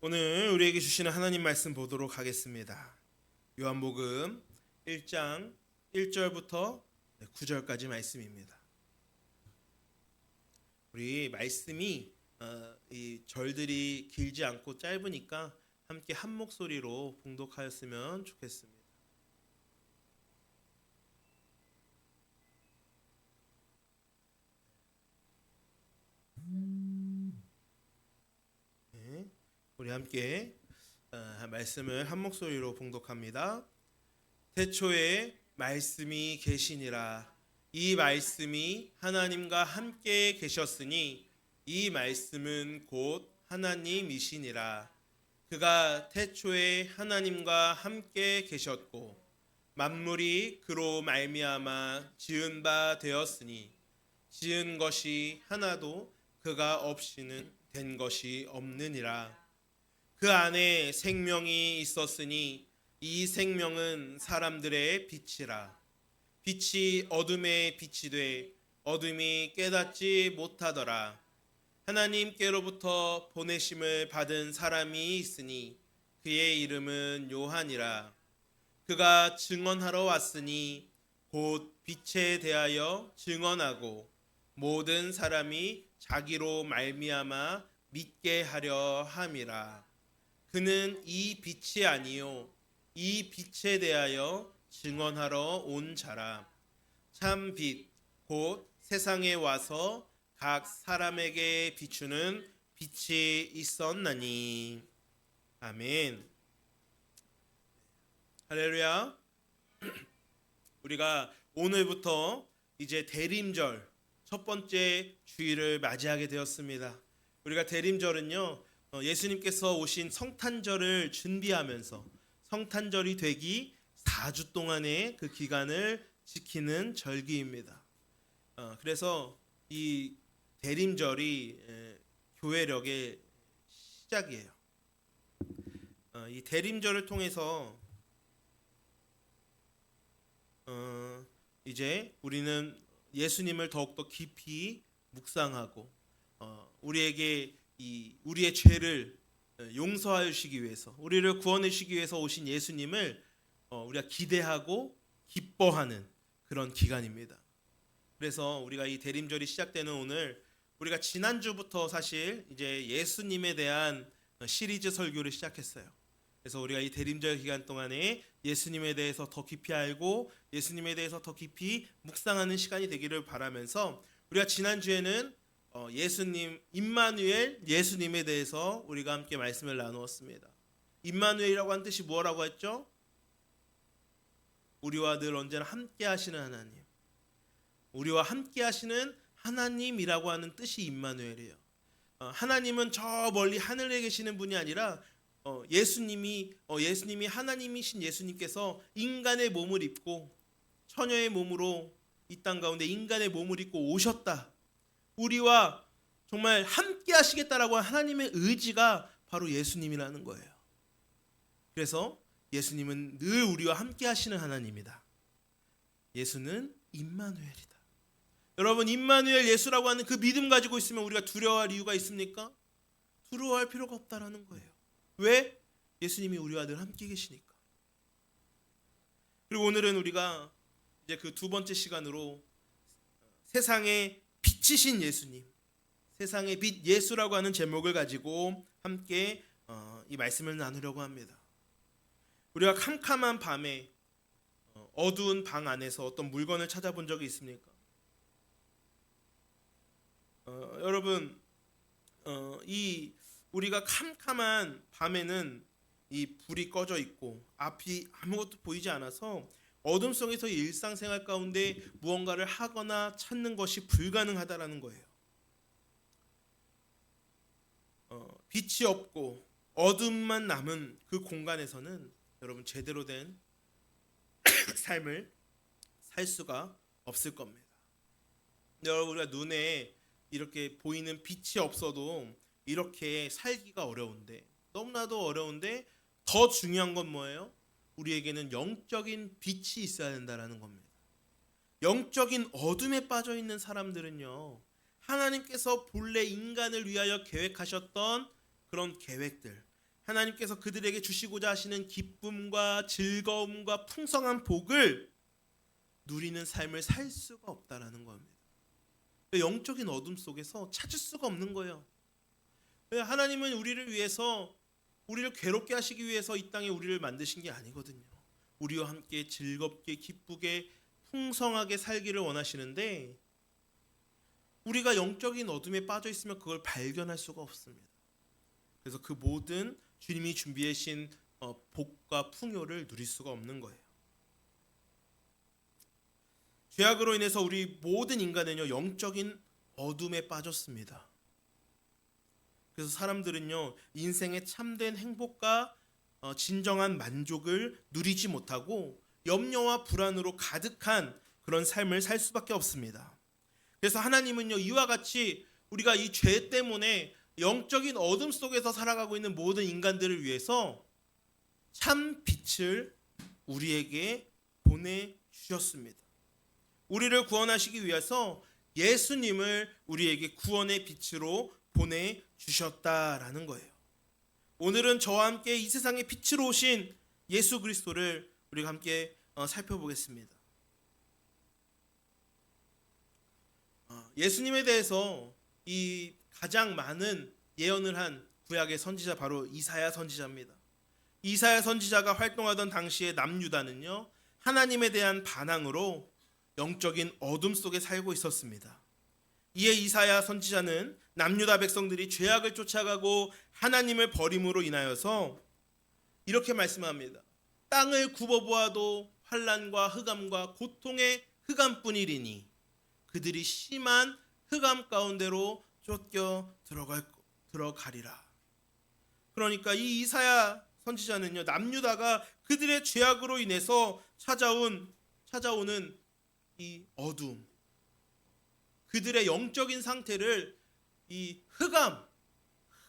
오늘 우리에게 주시는 하나님 말씀 보도록 하겠습니다. 요한복음 1장 1절부터 9절까지 말씀입니다. 우리 말씀이 이 절들이 길지 않고 짧으니까 함께 한 목소리로 봉독하였으면 좋겠습니다. 네, 우리 함께 말씀을 한 목소리로 봉독합니다. 태초에 말씀이 계시니라. 이 말씀이 하나님과 함께 계셨으니 이 말씀은 곧 하나님이시니라. 그가 태초에 하나님과 함께 계셨고 만물이 그로 말미암아 지은 바 되었으니 지은 것이 하나도 그가 없이는 된 것이 없느니라. 그 안에 생명이 있었으니 이 생명은 사람들의 빛이라. 빛이 어둠에 빛이 돼 어둠이 깨닫지 못하더라. 하나님께로부터 보내심을 받은 사람이 있으니 그의 이름은 요한이라. 그가 증언하러 왔으니 곧 빛에 대하여 증언하고 모든 사람이 자기로 말미암아 믿게 하려 함이라. 그는 이 빛이 아니요 이 빛에 대하여 증언하러 온 자라. 참 빛 곧 세상에 와서 각 사람에게 비추는 빛이 있었나니. 아멘. 할렐루야. 우리가 오늘부터 이제 대림절 첫 번째 주일을 맞이하게 되었습니다. 우리가 대림절은요, 예수님께서 오신 성탄절을 준비하면서 성탄절이 되기 4주 동안의 그 기간을 지키는 절기입니다. 그래서 이 대림절이 교회력의 시작이에요. 이 대림절을 통해서 이제 우리는 예수님을 더욱더 깊이 묵상하고 우리에게 우리의 죄를 용서하여 주시기 위해서, 우리를 구원해 주시기 위해서 오신 예수님을 우리가 기대하고 기뻐하는 그런 기간입니다. 그래서 우리가 이 대림절이 시작되는 오늘, 우리가 지난주부터 사실 이제 예수님에 대한 시리즈 설교를 시작했어요. 그래서 우리가 이 대림절 기간 동안에 예수님에 대해서 더 깊이 알고 예수님에 대해서 더 깊이 묵상하는 시간이 되기를 바라면서, 우리가 지난주에는 예수님, 임마누엘 예수님에 대해서 우리가 함께 말씀을 나누었습니다. 임마누엘이라고 한 뜻이 뭐라고 했죠? 우리와 늘 언제나 함께 하시는 하나님, 우리와 함께 하시는 하나님이라고 하는 뜻이 임마누엘이에요. 하나님은 저 멀리 하늘에 계시는 분이 아니라 예수님이 하나님이신 예수님께서 인간의 몸을 입고 처녀의 몸으로 이 땅 가운데 인간의 몸을 입고 오셨다. 우리와 정말 함께 하시겠다라고 하나님의 의지가 바로 예수님이라는 거예요. 그래서 예수님은 늘 우리와 함께 하시는 하나님이다. 예수는 임마누엘이다. 여러분, 임마누엘 예수라고 하는 그 믿음 가지고 있으면 우리가 두려워할 이유가 있습니까? 두려워할 필요가 없다라는 거예요. 왜? 예수님이 우리와 늘 함께 계시니까. 그리고 오늘은 우리가 이제 그 두 번째 시간으로 세상의 빛이신 예수님, 세상의 빛 예수라고 하는 제목을 가지고 함께 이 말씀을 나누려고 합니다. 우리가 캄캄한 밤에 어두운 방 안에서 어떤 물건을 찾아본 적이 있습니까? 여러분, 이 우리가 캄캄한 밤에는 이 불이 꺼져 있고 앞이 아무것도 보이지 않아서 어둠 속에서의 일상생활 가운데 무언가를 하거나 찾는 것이 불가능하다라는 거예요. 빛이 없고 어둠만 남은 그 공간에서는 여러분 제대로 된 삶을 살 수가 없을 겁니다. 여러분, 우리가 눈에 이렇게 보이는 빛이 없어도 이렇게 살기가 어려운데, 너무나도 어려운데 더 중요한 건 뭐예요? 우리에게는 영적인 빛이 있어야 된다는 겁니다. 영적인 어둠에 빠져 있는 사람들은요, 하나님께서 본래 인간을 위하여 계획하셨던 그런 계획들, 하나님께서 그들에게 주시고자 하시는 기쁨과 즐거움과 풍성한 복을 누리는 삶을 살 수가 없다라는 겁니다. 영적인 어둠 속에서 찾을 수가 없는 거예요. 하나님은 우리를 위해서, 우리를 괴롭게 하시기 위해서 이 땅에 우리를 만드신 게 아니거든요. 우리와 함께 즐겁게 기쁘게 풍성하게 살기를 원하시는데, 우리가 영적인 어둠에 빠져 있으면 그걸 발견할 수가 없습니다. 그래서 그 모든 주님이 준비해 주신 복과 풍요를 누릴 수가 없는 거예요. 죄악으로 인해서 우리 모든 인간은요, 영적인 어둠에 빠졌습니다. 그래서 사람들은요, 인생의 참된 행복과 진정한 만족을 누리지 못하고 염려와 불안으로 가득한 그런 삶을 살 수밖에 없습니다. 그래서 하나님은요, 이와 같이 우리가 이 죄 때문에 영적인 어둠 속에서 살아가고 있는 모든 인간들을 위해서 참 빛을 우리에게 보내주셨습니다. 우리를 구원하시기 위해서 예수님을 우리에게 구원의 빛으로 보내주셨다라는 거예요. 오늘은 저와 함께 이 세상의 빛으로 오신 예수 그리스도를 우리가 함께 살펴보겠습니다. 예수님에 대해서 이 가장 많은 예언을 한 구약의 선지자 바로 이사야 선지자입니다. 이사야 선지자가 활동하던 당시의 남유다는요, 하나님에 대한 반항으로 영적인 어둠 속에 살고 있었습니다. 이에 이사야 선지자는 남유다 백성들이 죄악을 쫓아가고 하나님을 버림으로 인하여서 이렇게 말씀합니다. 땅을 굽어보아도 환난과 흑암과 고통의 흑암뿐이리니 그들이 심한 흑암 가운데로 쫓겨 들어가리라. 그러니까 이 이사야 선지자는요, 남유다가 그들의 죄악으로 인해서 찾아오는 이 어둠, 그들의 영적인 상태를 이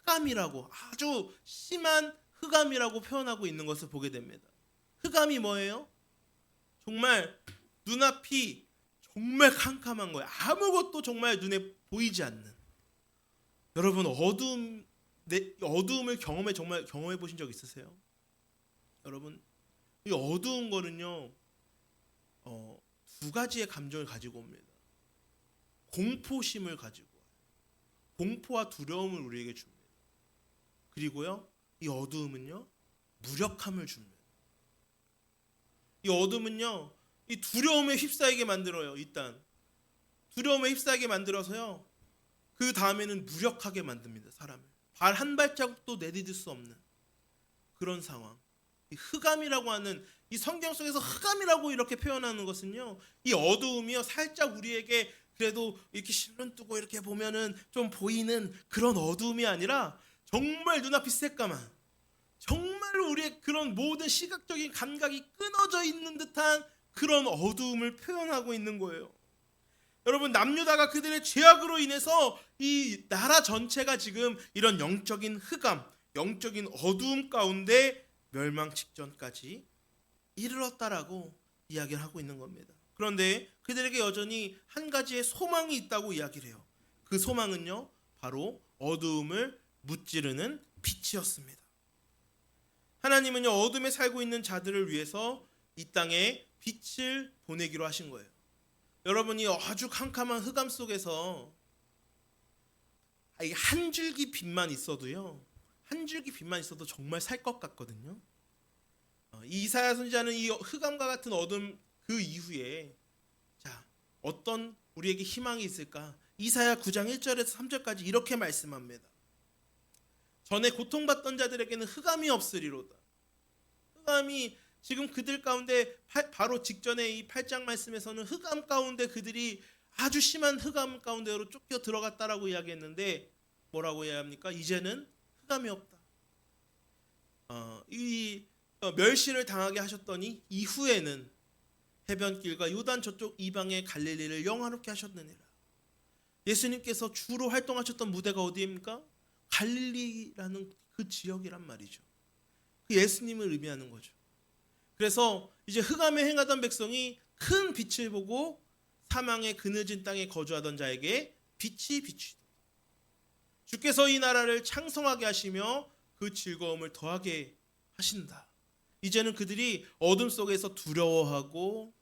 흑암이라고, 아주 심한 흑암이라고 표현하고 있는 것을 보게 됩니다. 흑암이 뭐예요? 정말 눈앞이 정말 캄캄한 거예요. 아무것도 정말 눈에 보이지 않는. 여러분, 어두움을 경험해 보신 적 있으세요? 여러분, 이 어두운 거는요, 두 가지의 감정을 가지고 옵니다. 공포심을 가지고 와요. 공포와 두려움을 우리에게 줍니다. 그리고요, 이 어두움은요, 무력함을 줍니다. 이 어둠은요, 이 두려움에 휩싸이게 만들어요. 일단 두려움에 휩싸이게 만들어서요, 그 다음에는 무력하게 만듭니다. 사람을 발 한 발자국도 내디딜 수 없는 그런 상황. 이 흑암이라고 하는, 이 성경 속에서 흑암이라고 이렇게 표현하는 것은요, 이 어두움이요, 살짝 우리에게 그래도 이렇게 실눈 뜨고 이렇게 보면은 좀 보이는 그런 어두움이 아니라 정말 눈앞이 새까만, 정말 우리의 그런 모든 시각적인 감각이 끊어져 있는 듯한 그런 어두움을 표현하고 있는 거예요. 여러분, 남유다가 그들의 죄악으로 인해서 이 나라 전체가 지금 이런 영적인 흑암, 영적인 어두움 가운데 멸망 직전까지 이르렀다라고 이야기를 하고 있는 겁니다. 그런데 그들에게 여전히 한 가지의 소망이 있다고 이야기를 해요. 그 소망은요, 바로 어두움을 무찌르는 빛이었습니다. 하나님은요, 어둠에 살고 있는 자들을 위해서 이 땅에 빛을 보내기로 하신 거예요. 여러분이 아주 캄캄한 흑암 속에서 한 줄기 빛만 있어도요, 한 줄기 빛만 있어도 정말 살 것 같거든요. 이 이사야 선지자는 이 흑암과 같은 어둠 그 이후에 어떤 우리에게 희망이 있을까? 이사야 9장 1절에서 3절까지 이렇게 말씀합니다. 전에 고통받던 자들에게는 흑암이 없으리로다. 흑암이 지금 그들 가운데 바로 직전에 이 8장 말씀에서는 흑암 가운데 그들이 아주 심한 흑암 가운데로 쫓겨 들어갔다라고 이야기했는데 뭐라고 이야기합니까? 이제는 흑암이 없다. 이 멸시를 당하게 하셨더니 이후에는 해변길과 요단 저쪽 이방의 갈릴리를 영화롭게 하셨느니라. 예수님께서 주로 활동하셨던 무대가 어디입니까? 갈릴리라는 그 지역이란 말이죠. 그 예수님을 의미하는 거죠. 그래서 이제 흑암에 행하던 백성이 큰 빛을 보고 사망의 그늘진 땅에 거주하던 자에게 빛이 비추다. 주께서 이 나라를 창성하게 하시며 그 즐거움을 더하게 하신다. 이제는 그들이 어둠 속에서 두려워하고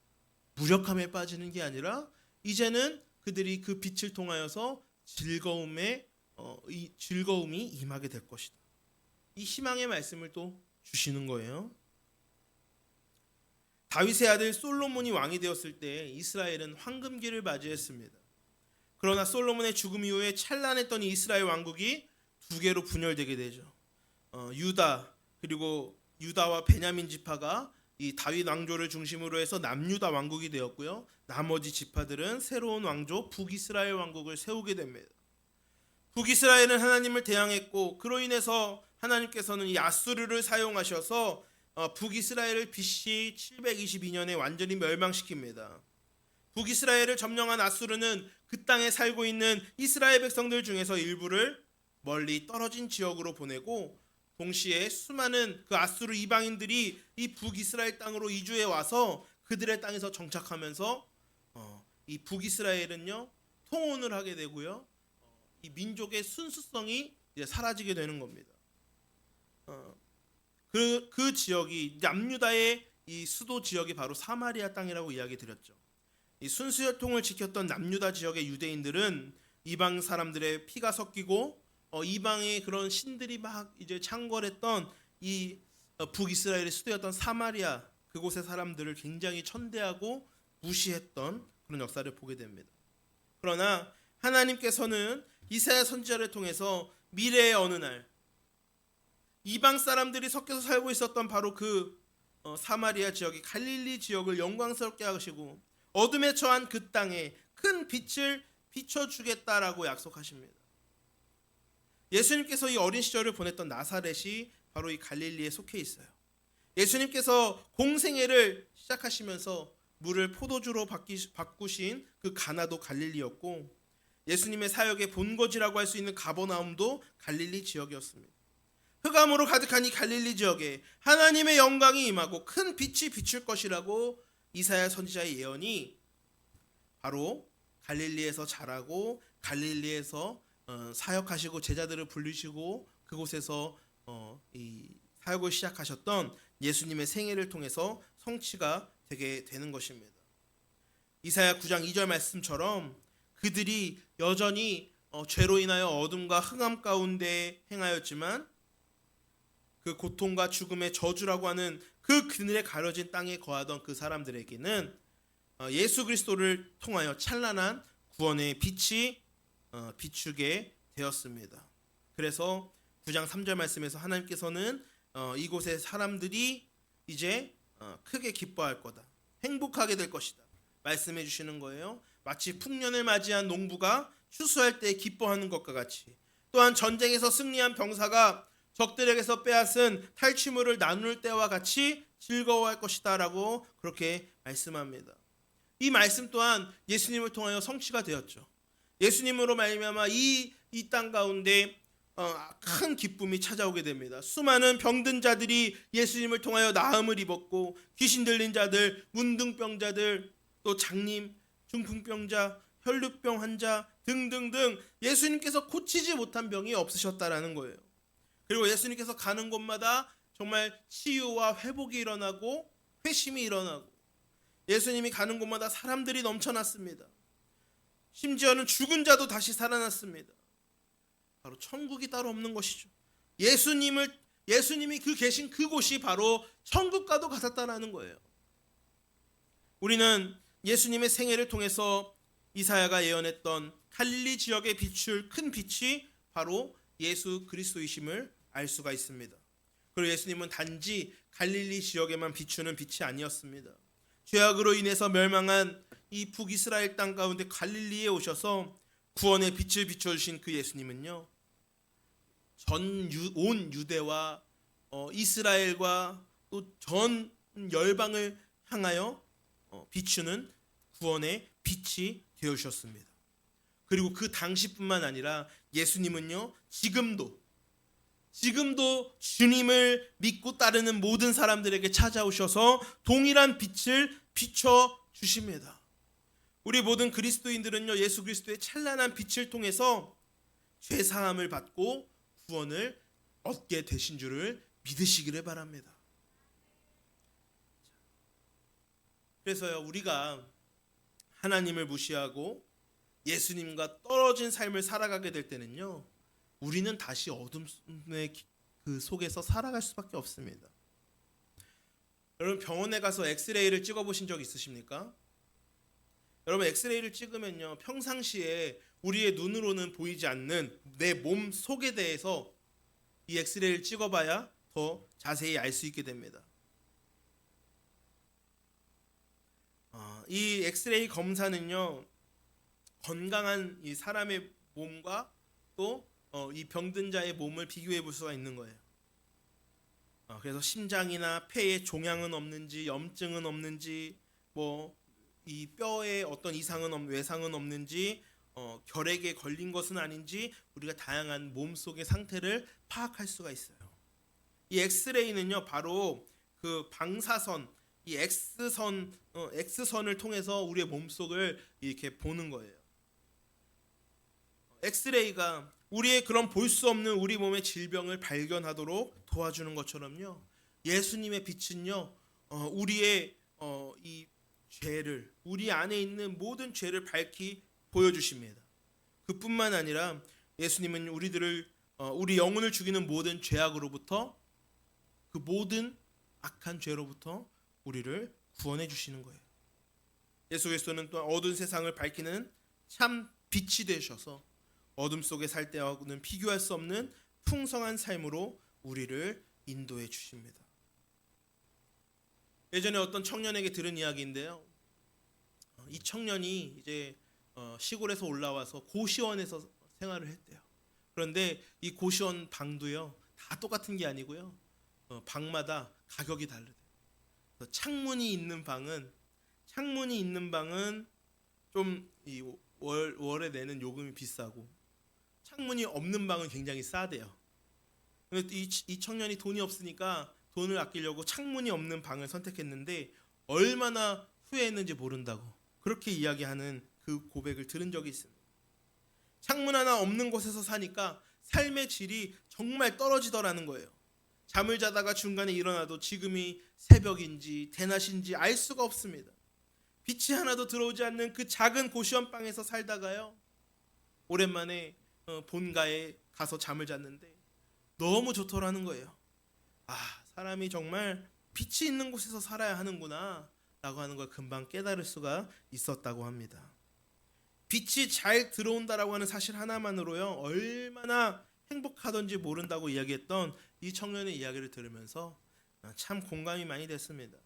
무력함에 빠지는 게 아니라 이제는 그들이 그 빛을 통하여서 즐거움이 임하게 될 것이다. 이 희망의 말씀을 또 주시는 거예요. 다윗의 아들 솔로몬이 왕이 되었을 때 이스라엘은 황금기를 맞이했습니다. 그러나 솔로몬의 죽음 이후에 찬란했던 이스라엘 왕국이 두 개로 분열되게 되죠. 유다 그리고 유다와 베냐민 지파가 이 다윗 왕조를 중심으로 해서 남유다 왕국이 되었고요. 나머지 지파들은 새로운 왕조 북이스라엘 왕국을 세우게 됩니다. 북이스라엘은 하나님을 대항했고 그로 인해서 하나님께서는 이 아수르를 사용하셔서 북이스라엘을 BC 722년에 완전히 멸망시킵니다. 북이스라엘을 점령한 아수르는 그 땅에 살고 있는 이스라엘 백성들 중에서 일부를 멀리 떨어진 지역으로 보내고 동시에 수많은 그 아수르 이방인들이 이 북이스라엘 땅으로 이주해 와서 그들의 땅에서 정착하면서 이 북이스라엘은요 통혼을 하게 되고요. 이 민족의 순수성이 이제 사라지게 되는 겁니다. 그 지역이 남유다의 이 수도 지역이 바로 사마리아 땅이라고 이야기 드렸죠. 이 순수혈통을 지켰던 남유다 지역의 유대인들은 이방 사람들의 피가 섞이고 이방의 그런 신들이 막 이제 창궐했던 이 북이스라엘의 수도였던 사마리아 그곳의 사람들을 굉장히 천대하고 무시했던 그런 역사를 보게 됩니다. 그러나 하나님께서는 이사야 선지자를 통해서 미래의 어느 날 이방 사람들이 섞여서 살고 있었던 바로 그 사마리아 지역의 갈릴리 지역을 영광스럽게 하시고 어둠에 처한 그 땅에 큰 빛을 비춰주겠다라고 약속하십니다. 예수님께서 이 어린 시절을 보냈던 나사렛이 바로 이 갈릴리에 속해 있어요. 예수님께서 공생애를 시작하시면서 물을 포도주로 바꾸신 그 가나도 갈릴리였고 예수님의 사역의 본거지라고 할 수 있는 가버나움도 갈릴리 지역이었습니다. 흑암으로 가득한 이 갈릴리 지역에 하나님의 영광이 임하고 큰 빛이 비출 것이라고 이사야 선지자의 예언이 바로 갈릴리에서 자라고 갈릴리에서 사역하시고 제자들을 부르시고 그곳에서 이 사역을 시작하셨던 예수님의 생애를 통해서 성취가 되게 되는 것입니다. 이사야 9장 2절 말씀처럼 그들이 여전히 죄로 인하여 어둠과 흑암 가운데 행하였지만 그 고통과 죽음의 저주라고 하는 그 그늘에 가려진 땅에 거하던 그 사람들에게는 예수 그리스도를 통하여 찬란한 구원의 빛이 비추게 되었습니다. 그래서 9장 3절 말씀에서 하나님께서는 이곳의 사람들이 이제 크게 기뻐할 거다. 행복하게 될 것이다. 말씀해 주시는 거예요. 마치 풍년을 맞이한 농부가 추수할 때 기뻐하는 것과 같이 또한 전쟁에서 승리한 병사가 적들에게서 빼앗은 탈취물을 나눌 때와 같이 즐거워할 것이다 라고 그렇게 말씀합니다. 이 말씀 또한 예수님을 통하여 성취가 되었죠. 예수님으로 말미암아 이 땅 가운데 큰 기쁨이 찾아오게 됩니다. 수많은 병든 자들이 예수님을 통하여 나음을 입었고 귀신 들린 자들, 문둥병자들, 또 장님, 중풍병자, 혈루병 환자 등등등 예수님께서 고치지 못한 병이 없으셨다라는 거예요. 그리고 예수님께서 가는 곳마다 정말 치유와 회복이 일어나고 회심이 일어나고 예수님이 가는 곳마다 사람들이 넘쳐났습니다. 심지어는 죽은 자도 다시 살아났습니다. 바로 천국이 따로 없는 것이죠. 예수님이 그 계신 그곳이 바로 천국과도 같았다라는 거예요. 우리는 예수님의 생애를 통해서 이사야가 예언했던 갈릴리 지역에 비출 큰 빛이 바로 예수 그리스도이심을 알 수가 있습니다. 그리고 예수님은 단지 갈릴리 지역에만 비추는 빛이 아니었습니다. 죄악으로 인해서 멸망한 이 북이스라엘 땅 가운데 갈릴리에 오셔서 구원의 빛을 비춰주신 그 예수님은요, 온 유대와 이스라엘과 또 전 열방을 향하여 비추는 구원의 빛이 되어주셨습니다. 그리고 그 당시뿐만 아니라 예수님은요, 지금도 주님을 믿고 따르는 모든 사람들에게 찾아오셔서 동일한 빛을 비춰 주십니다. 우리 모든 그리스도인들은요, 예수 그리스도의 찬란한 빛을 통해서 죄 사함을 받고 구원을 얻게 되신 줄을 믿으시기를 바랍니다. 그래서요, 우리가 하나님을 무시하고 예수님과 떨어진 삶을 살아가게 될 때는요, 우리는 다시 어둠의 그 속에서 살아갈 수밖에 없습니다. 여러분, 병원에 가서 엑스레이를 찍어보신 적 있으십니까? 여러분, 엑스레이를 찍으면요, 평상시에 우리의 눈으로는 보이지 않는 내 몸 속에 대해서 이 엑스레이를 찍어봐야 더 자세히 알 수 있게 됩니다. 이 엑스레이 검사는요, 건강한 이 사람의 몸과 또 이 병든 자의 몸을 비교해 볼 수가 있는 거예요. 그래서 심장이나 폐에 종양은 없는지, 염증은 없는지, 뭐 이 뼈에 어떤 외상은 없는지, 결핵에 걸린 것은 아닌지, 우리가 다양한 몸속의 상태를 파악할 수가 있어요. 이 엑스레이는요, 바로 그 방사선, 이 X선을 통해서 우리의 몸속을 이렇게 보는 거예요. 엑스레이가 우리의 그런 볼 수 없는 우리 몸의 질병을 발견하도록 도와주는 것처럼요, 예수님의 빛은요, 우리의 이 죄를, 우리 안에 있는 모든 죄를 밝히 보여주십니다. 그뿐만 아니라 예수님은 우리 영혼을 죽이는 모든 죄악으로부터, 그 모든 악한 죄로부터 우리를 구원해 주시는 거예요. 예수 그리스도는 또 어두운 세상을 밝히는 참 빛이 되셔서 어둠 속에 살 때하고는 비교할 수 없는 풍성한 삶으로 우리를 인도해 주십니다. 예전에 어떤 청년에게 들은 이야기인데요, 이 청년이 이제 시골에서 올라와서 고시원에서 생활을 했대요. 그런데 이 고시원 방도요, 다 똑같은 게 아니고요, 방마다 가격이 다르대요. 창문이 있는 방은 좀 이 월에 내는 요금이 비싸고, 창문이 없는 방은 굉장히 싸대요. 근데 이 청년이 돈이 없으니까 돈을 아끼려고 창문이 없는 방을 선택했는데 얼마나 후회했는지 모른다고 그렇게 이야기하는 그 고백을 들은 적이 있습니다. 창문 하나 없는 곳에서 사니까 삶의 질이 정말 떨어지더라는 거예요. 잠을 자다가 중간에 일어나도 지금이 새벽인지 대낮인지 알 수가 없습니다. 빛이 하나도 들어오지 않는 그 작은 고시원방에서 살다가요, 오랜만에 본가에 가서 잠을 잤는데 너무 좋더라는 거예요. 사람이 정말 빛이 있는 곳에서 살아야 하는구나 라고 하는 걸 금방 깨달을 수가 있었다고 합니다. 빛이 잘 들어온다라고 하는 사실 하나만으로요, 얼마나 행복하던지 모른다고 이야기했던 이 청년의 이야기를 들으면서 참 공감이 많이 됐습니다.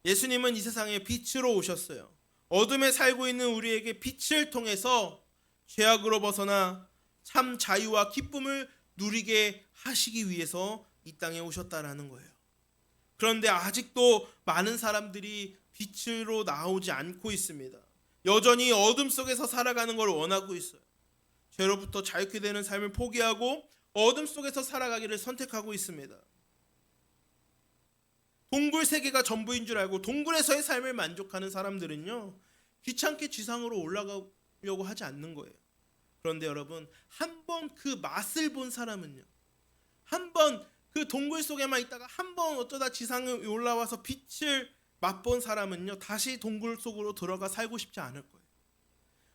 예수님은 이 세상에 빛으로 오셨어요. 어둠에 살고 있는 우리에게 빛을 통해서 죄악으로 벗어나 참 자유와 기쁨을 누리게 하시기 위해서 이 땅에 오셨다라는 거예요. 그런데 아직도 많은 사람들이 빛으로 나오지 않고 있습니다. 여전히 어둠 속에서 살아가는 걸 원하고 있어요. 죄로부터 자유케 되는 삶을 포기하고 어둠 속에서 살아가기를 선택하고 있습니다. 동굴 세계가 전부인 줄 알고 동굴에서의 삶을 만족하는 사람들은요, 귀찮게 지상으로 올라가려고 하지 않는 거예요. 그런데 여러분, 한번 그 맛을 본 사람은요, 한번 그 동굴 속에만 있다가 한번 어쩌다 지상에 올라와서 빛을 맛본 사람은요, 다시 동굴 속으로 들어가 살고 싶지 않을 거예요.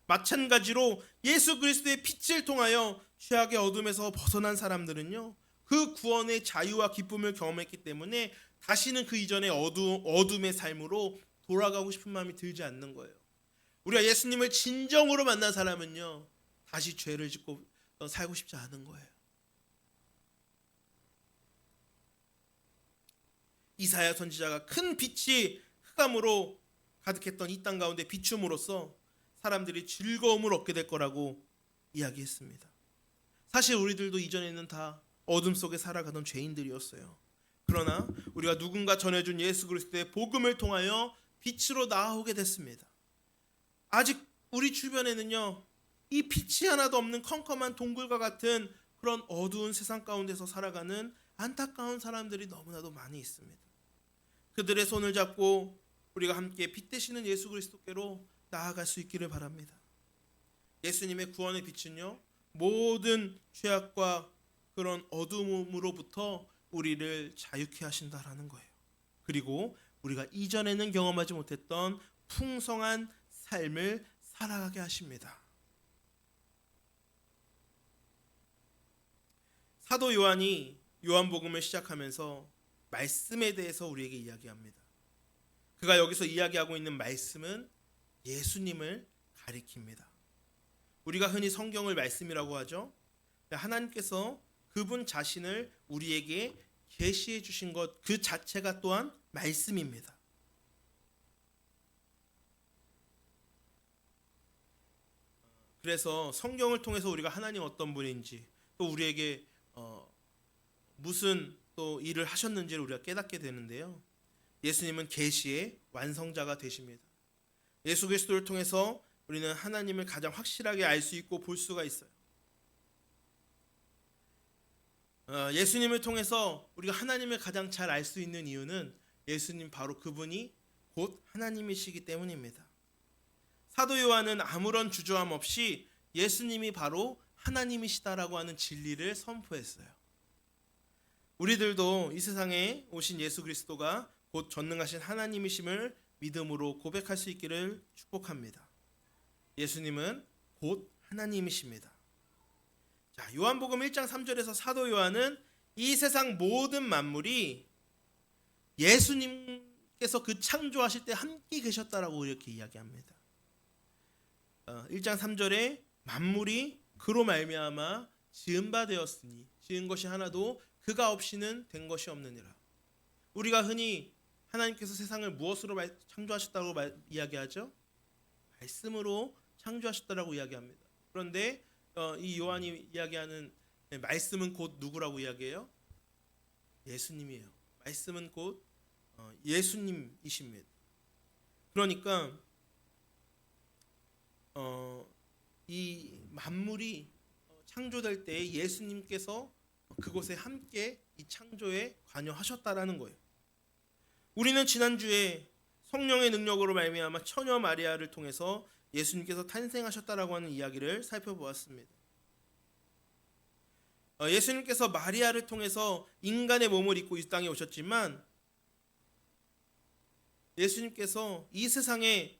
마찬가지로 예수 그리스도의 빛을 통하여 죄악의 어둠에서 벗어난 사람들은요, 그 구원의 자유와 기쁨을 경험했기 때문에 다시는 그 이전의 어둠의 삶으로 돌아가고 싶은 마음이 들지 않는 거예요. 우리가 예수님을 진정으로 만난 사람은요, 다시 죄를 짓고 살고 싶지 않은 거예요. 이사야 선지자가 큰 빛이 흑암으로 가득했던 이 땅 가운데 비춤으로써 사람들이 즐거움을 얻게 될 거라고 이야기했습니다. 사실 우리들도 이전에는 다 어둠 속에 살아가던 죄인들이었어요. 그러나 우리가 누군가 전해준 예수 그리스도의 복음을 통하여 빛으로 나아오게 됐습니다. 아직 우리 주변에는요, 이 빛이 하나도 없는 컴컴한 동굴과 같은 그런 어두운 세상 가운데서 살아가는 안타까운 사람들이 너무나도 많이 있습니다. 그들의 손을 잡고 우리가 함께 빛 되시는 예수 그리스도께로 나아갈 수 있기를 바랍니다. 예수님의 구원의 빛은요, 모든 죄악과 그런 어둠으로부터 우리를 자유케 하신다라는 거예요. 그리고 우리가 이전에는 경험하지 못했던 풍성한 삶을 살아가게 하십니다. 사도 요한이 요한복음을 시작하면서 말씀에 대해서 우리에게 이야기합니다. 그가 여기서 이야기하고 있는 말씀은 예수님을 가리킵니다. 우리가 흔히 성경을 말씀이라고 하죠. 하나님께서 그분 자신을 우리에게 계시해 주신 것 그 자체가 또한 말씀입니다. 그래서 성경을 통해서 우리가 하나님 어떤 분인지 또 우리에게 무슨 또 일을 하셨는지를 우리가 깨닫게 되는데요. 예수님은 계시의 완성자가 되십니다. 예수 그리스도를 통해서 우리는 하나님을 가장 확실하게 알 수 있고 볼 수가 있어요. 예수님을 통해서 우리가 하나님을 가장 잘 알 수 있는 이유는 예수님 바로 그분이 곧 하나님이시기 때문입니다. 사도 요한은 아무런 주저함 없이 예수님이 바로 하나님이시다라고 하는 진리를 선포했어요. 우리들도 이 세상에 오신 예수 그리스도가 곧 전능하신 하나님이심을 믿음으로 고백할 수 있기를 축복합니다. 예수님은 곧 하나님이십니다. 자, 요한복음 1장 3절에서 사도 요한은 이 세상 모든 만물이 예수님께서 그 창조하실 때 함께 계셨다라고 이렇게 이야기합니다. 1장 3절에 만물이 그로 말미암아 지은 바 되었으니 지은 것이 하나도 그가 없이는 된 것이 없느니라. 우리가 흔히 하나님께서 세상을 무엇으로 창조하셨다고 이야기하죠? 말씀으로 창조하셨다라고 이야기합니다. 그런데 이 요한이 이야기하는 말씀은 곧 누구라고 이야기해요? 예수님이에요. 말씀은 곧 예수님이십니다. 그러니까 이 만물이 창조될 때 예수님께서 그곳에 함께 이 창조에 관여하셨다라는 거예요. 우리는 지난주에 성령의 능력으로 말미암아 처녀 마리아를 통해서 예수님께서 탄생하셨다라고 하는 이야기를 살펴보았습니다. 예수님께서 마리아를 통해서 인간의 몸을 입고 이 땅에 오셨지만 예수님께서 이 세상에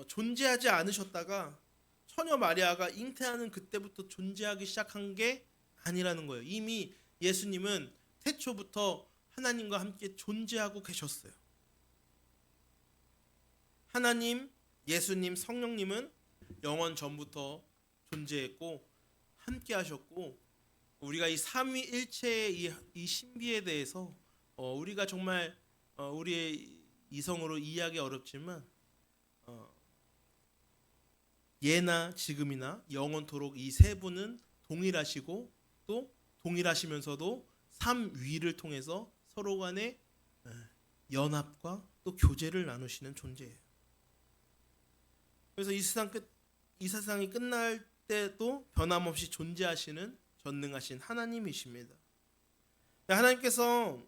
존재하지 않으셨다가 처녀 마리아가 잉태하는 그때부터 존재하기 시작한 게 아니라는 거예요. 이미 예수님은 태초부터 하나님과 함께 존재하고 계셨어요. 하나님, 예수님, 성령님은 영원 전부터 존재했고 함께 하셨고 우리가 이 삼위일체의 이 신비에 대해서 우리가 정말 우리의 이성으로 이해하기 어렵지만 예나 지금이나 영원토록 이 세 분은 동일하시고 또 동일하시면서도 삼위를 통해서 서로 간의 연합과 또 교제를 나누시는 존재예요. 그래서 이 세상이 끝날 때도 변함없이 존재하시는 전능하신 하나님이십니다. 하나님께서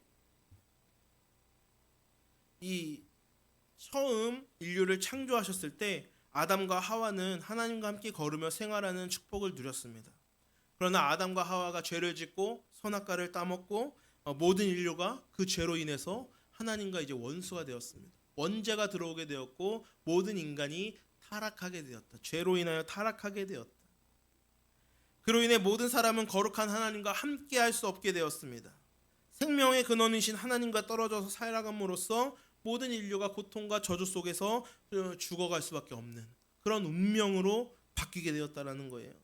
이 처음 인류를 창조하셨을 때 아담과 하와는 하나님과 함께 걸으며 생활하는 축복을 누렸습니다. 그러나 아담과 하와가 죄를 짓고 선악과를 따먹고 모든 인류가 그 죄로 인해서 하나님과 이제 원수가 되었습니다. 원죄가 들어오게 되었고 모든 인간이 타락하게 되었다. 죄로 인하여 타락하게 되었다. 그로 인해 모든 사람은 거룩한 하나님과 함께 할 수 없게 되었습니다. 생명의 근원이신 하나님과 떨어져서 살아감으로써 모든 인류가 고통과 저주 속에서 죽어갈 수밖에 없는 그런 운명으로 바뀌게 되었다라는 거예요.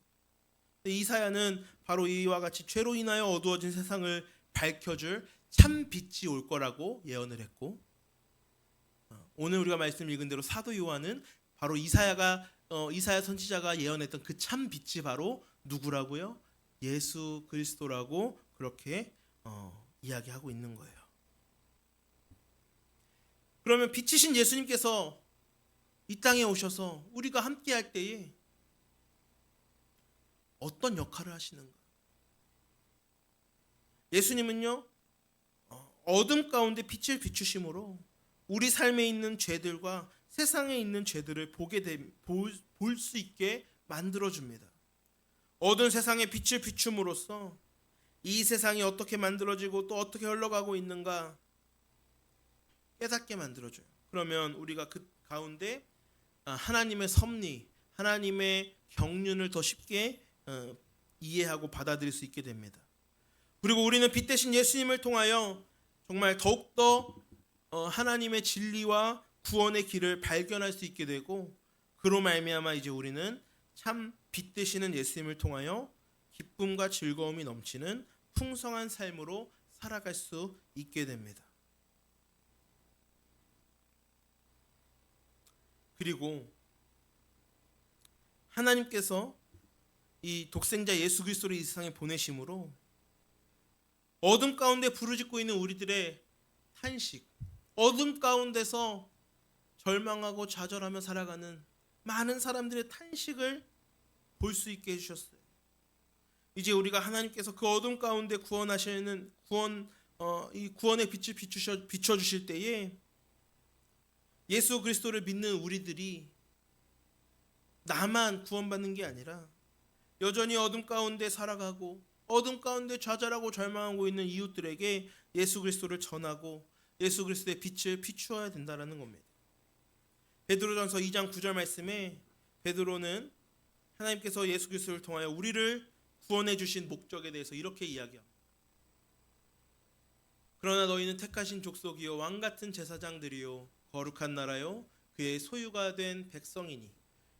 이사야는 바로 이와 같이 죄로 인하여 어두워진 세상을 밝혀줄 참 빛이 올 거라고 예언을 했고 오늘 우리가 말씀 읽은 대로 사도 요한은 바로 이사야 선지자가 예언했던 그 참 빛이 바로 누구라고요? 예수 그리스도라고 그렇게 이야기하고 있는 거예요. 그러면 빛이신 예수님께서 이 땅에 오셔서 우리가 함께 할 때에 어떤 역할을 하시는가? 예수님은요 어둠 가운데 빛을 비추심으로 우리 삶에 있는 죄들과 세상에 있는 죄들을 볼 수 있게 만들어줍니다. 어두운 세상에 빛을 비춤으로써 이 세상이 어떻게 만들어지고 또 어떻게 흘러가고 있는가 깨닫게 만들어줘요. 그러면 우리가 그 가운데 하나님의 섭리, 하나님의 경륜을 더 쉽게 이해하고 받아들일 수 있게 됩니다. 그리고 우리는 빛 대신 예수님을 통하여 정말 더욱더 하나님의 진리와 구원의 길을 발견할 수 있게 되고, 그로 말미암아 이제 우리는 참 빛 되시는 예수님을 통하여 기쁨과 즐거움이 넘치는 풍성한 삶으로 살아갈 수 있게 됩니다. 그리고 하나님께서 이 독생자 예수 그리스도를 이 세상에 보내심으로 어둠 가운데 부르짖고 있는 우리들의 탄식, 어둠 가운데서 절망하고 좌절하며 살아가는 많은 사람들의 탄식을 볼 수 있게 해주셨어요. 이제 우리가 하나님께서 그 어둠 가운데 구원하시는 이 구원의 빛을 비춰주실 때에 예수 그리스도를 믿는 우리들이 나만 구원받는 게 아니라 여전히 어둠 가운데 살아가고 어둠 가운데 좌절하고 절망하고 있는 이웃들에게 예수 그리스도를 전하고 예수 그리스도의 빛을 비추어야 된다는 겁니다. 베드로전서 2장 9절 말씀에 베드로는 하나님께서 예수 그리스도를 통하여 우리를 구원해 주신 목적에 대해서 이렇게 이야기합니다. 그러나 너희는 택하신 족속이요 왕 같은 제사장들이요 거룩한 나라요 그의 소유가 된 백성이니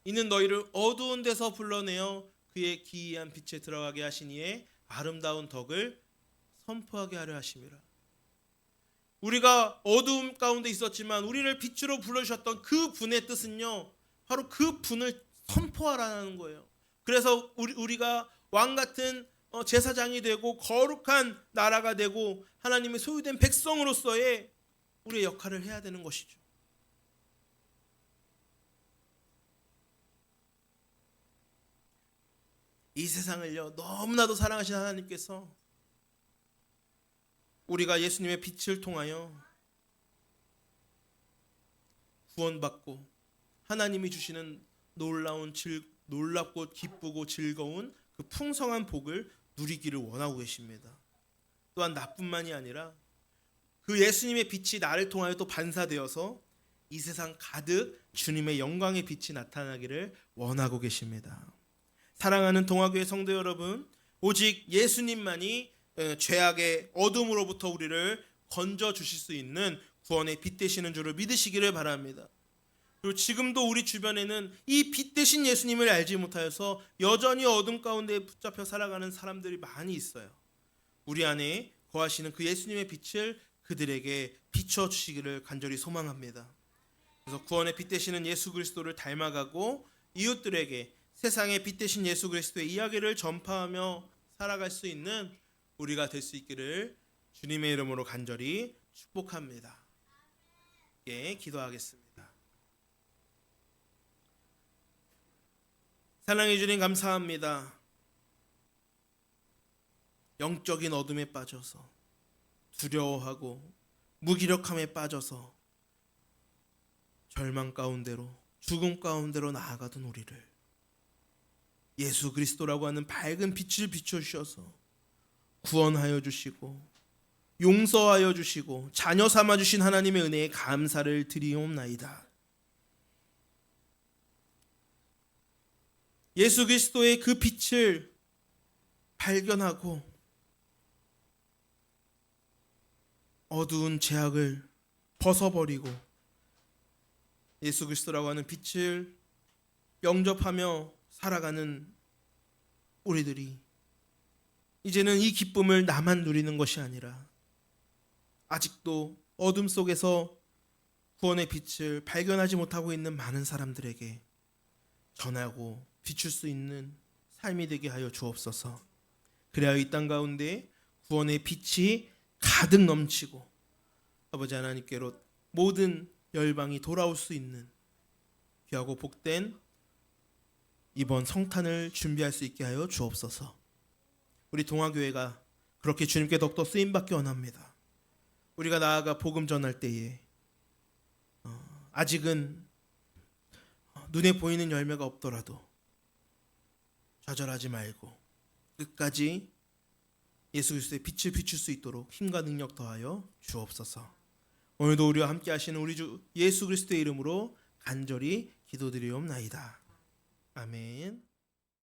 이는 너희를 어두운 데서 불러내어 그의 기이한 빛에 들어가게 하시니에 아름다운 덕을 선포하게 하려 하심이라. 우리가 어두움 가운데 있었지만 우리를 빛으로 불러주셨던 그 분의 뜻은요, 바로 그 분을 선포하라는 거예요. 그래서 우리가 왕 같은 제사장이 되고 거룩한 나라가 되고 하나님의 소유된 백성으로서의 우리의 역할을 해야 되는 것이죠. 이 세상을요 너무나도 사랑하신 하나님께서 우리가 예수님의 빛을 통하여 구원받고 하나님이 주시는 놀랍고 기쁘고 즐거운 그 풍성한 복을 누리기를 원하고 계십니다. 또한 나뿐만이 아니라 그 예수님의 빛이 나를 통하여 또 반사되어서 이 세상 가득 주님의 영광의 빛이 나타나기를 원하고 계십니다. 사랑하는 동화교회 성도 여러분, 오직 예수님만이 죄악의 어둠으로부터 우리를 건져 주실 수 있는 구원의 빛 되시는 줄을 믿으시기를 바랍니다. 그리고 지금도 우리 주변에는 이 빛 되신 예수님을 알지 못하여서 여전히 어둠 가운데 붙잡혀 살아가는 사람들이 많이 있어요. 우리 안에 거하시는 그 예수님의 빛을 그들에게 비춰 주시기를 간절히 소망합니다. 그래서 구원의 빛 되시는 예수 그리스도를 닮아가고 이웃들에게 세상의 빛 되신 예수 그리스도의 이야기를 전파하며 살아갈 수 있는 우리가 될 수 있기를 주님의 이름으로 간절히 축복합니다. 예, 기도하겠습니다. 사랑해 주님 감사합니다. 영적인 어둠에 빠져서 두려워하고 무기력함에 빠져서 절망 가운데로 죽음 가운데로 나아가던 우리를 예수 그리스도라고 하는 밝은 빛을 비춰주셔서 구원하여 주시고 용서하여 주시고 자녀 삼아 주신 하나님의 은혜에 감사를 드리옵나이다. 예수 그리스도의 그 빛을 발견하고 어두운 죄악을 벗어버리고 예수 그리스도라고 하는 빛을 영접하며 살아가는 우리들이 이제는 이 기쁨을 나만 누리는 것이 아니라 아직도 어둠 속에서 구원의 빛을 발견하지 못하고 있는 많은 사람들에게 전하고 비출 수 있는 삶이 되게 하여 주옵소서. 그래야 이 땅 가운데 구원의 빛이 가득 넘치고 아버지 하나님께로 모든 열방이 돌아올 수 있는 귀하고 복된 이번 성탄을 준비할 수 있게 하여 주옵소서. 우리 동화교회가 그렇게 주님께 더욱더 쓰임받기 원합니다. 우리가 나아가 복음 전할 때에 아직은 눈에 보이는 열매가 없더라도 좌절하지 말고 끝까지 예수 그리스도의 빛을 비출 수 있도록 힘과 능력 더하여 주옵소서. 오늘도 우리와 함께 하시는 우리 주 예수 그리스도의 이름으로 간절히 기도드리옵나이다. 아멘.